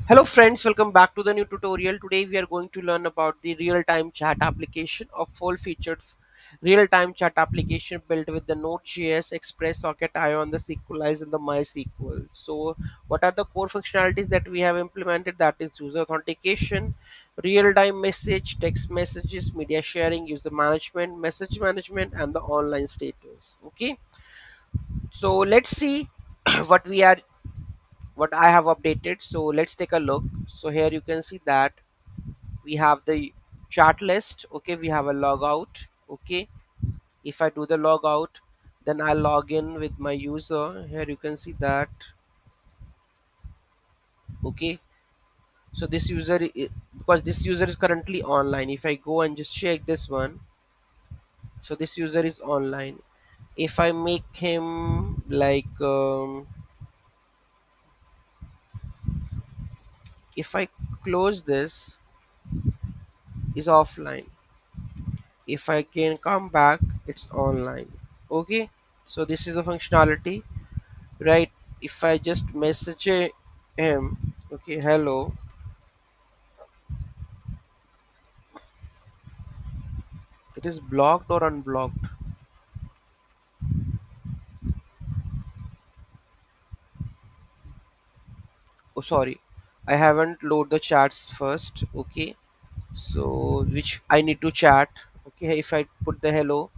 Hello friends, welcome back to the new tutorial. Today we are going to learn about the real-time chat application, a full-featured real-time chat application built with the Node.js Express socket IO on the SQLize and the MySQL. So what are the core functionalities that we have implemented? That is user authentication, real-time message, text messages, media sharing, user management, message management, and the online status. Okay, so let's see what we are what I have updated. So let's take a look. So here you can see that we have the chat list. Okay, we have a logout. Okay, if I do the logout, then I log in with my user. Here you can see that. Okay, so this because this user is currently online. If I go and just check this one, so this user is online. If I make him like if I close this, is offline. If I can come back, it's online. Okay, so this is the functionality, right? If I just message him, okay, hello, it is blocked or unblocked. Oh, sorry, I haven't load the chats first. Okay, so which I need to chat. Okay, if I put the hello,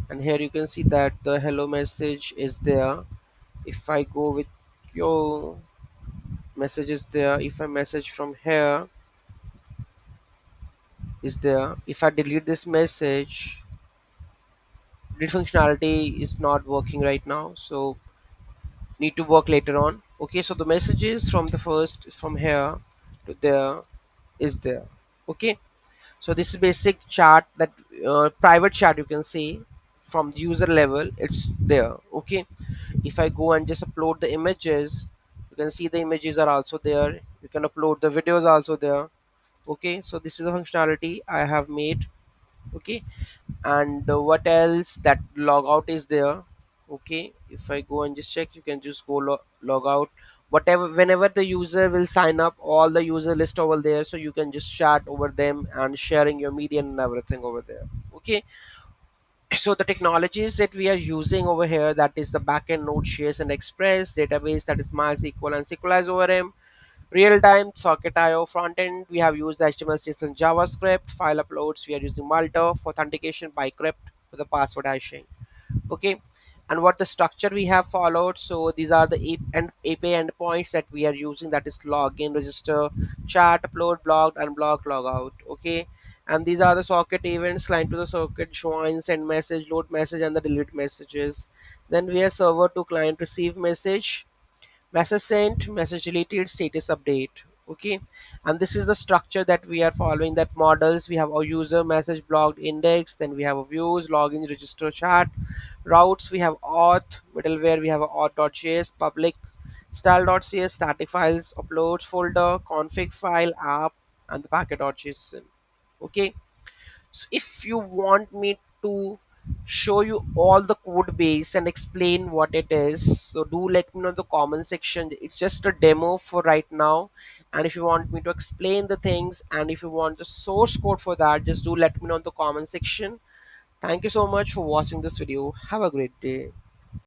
and here you can see that the hello message is there. If I go with your message is there, if I message from here is there, if I delete this message, delete functionality is not working right now, so need to work later on. Okay, so the messages from the first from here to there is there. Okay, so this is basic chat that private chat you can say from the user level, it's there. Okay, if I go and just upload the images, you can see the images are also there. You can upload the videos also there. Okay, so this is the functionality I have made. Okay, and what else, that logout is there. Okay, if I go and just check, you can just go log out whatever whenever the user will sign up, all the user list over there, so you can just chat over them and sharing your media and everything over there. Okay, so the technologies that we are using over here, that is the backend Node.js and Express database, that is MySQL and SQLize ORM, real-time socket IO front-end, we have used HTML, CSS, and JavaScript. File uploads, we are using Malta. For authentication, by crypt for the password hashing. Okay, and what the structure we have followed. So these are the API endpoints that we are using. That is login, register, chat, upload, blocked, unblocked, logout. Okay, and these are the socket events: client to the socket, join, send message, load message, and the delete messages. Then we have server to client, receive message, message sent, message deleted, status update. Okay, and this is the structure that we are following. That models, we have our user, message, blocked, index, then we have a views, login, register, chat, routes, we have auth, middleware, we have a auth.js, public, style.cs, static files, uploads folder, config file, app, and the packet.json. Okay, so if you want me to show you all the code base and explain what it is, so do let me know in the comment section. It's just a demo for right now, and if you want me to explain the things and if you want the source code for that, just do let me know in the comment section. Thank you so much for watching this video. Have a great day.